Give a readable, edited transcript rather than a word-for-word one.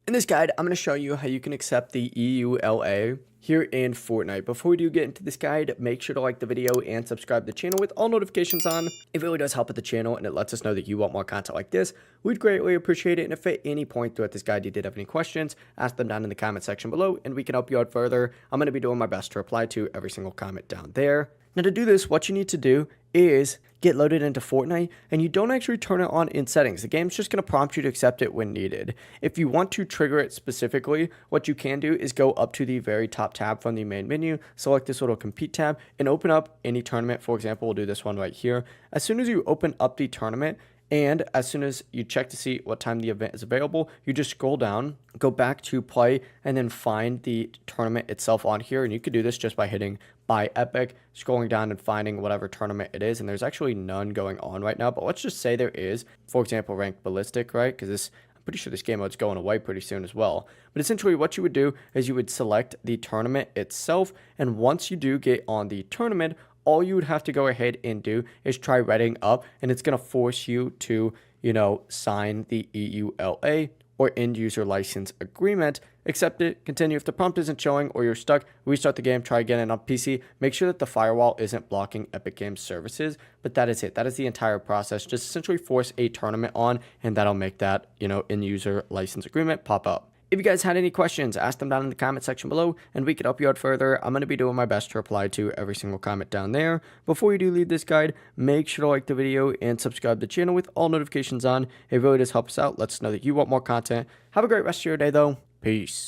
In this guide, I'm going to show you how you can accept the EULA here in Fortnite. Before we do get into this guide, make sure to like the video and subscribe to the channel with all notifications on. It really does help with the channel and it lets us know that you want more content like this. We'd greatly appreciate it. And if at any point throughout this guide you did have any questions, ask them down in the comment section below and we can help you out further. I'm going to be doing my best to reply to every single comment down there. Now to do this, what you need to do is get loaded into Fortnite, and you don't actually turn it on in settings. The game's just going to prompt you to accept it when needed. If you want to trigger it specifically, what you can do is go up to the very top tab from the main menu, select this little compete tab, and open up any tournament. For example, we'll do this one right here. As soon as you open up the tournament, and as soon as you check to see what time the event is available, you just scroll down, go back to play, and then find the tournament itself on here. And you could do this just by hitting buy epic, scrolling down and finding whatever tournament it is. And there's actually none going on right now, but let's just say there is, for example, ranked ballistic, right? Because I'm pretty sure this game mode's going away pretty soon as well. But essentially what you would do is you would select the tournament itself. And once you do get on the tournament, all you would have to go ahead and do is try reading up, and it's going to force you to, sign the EULA or end user license agreement, accept it, continue. If the prompt isn't showing or you're stuck, restart the game, try again on PC. Make sure that the firewall isn't blocking Epic Games services, but that is it. That is the entire process. Just essentially force a tournament on, and that'll make that, end user license agreement pop up. If you guys had any questions, ask them down in the comment section below, and we could help you out further. I'm going to be doing my best to reply to every single comment down there. Before you do leave this guide, make sure to like the video and subscribe to the channel with all notifications on. It really does help us out. Let us know that you want more content. Have a great rest of your day, though. Peace.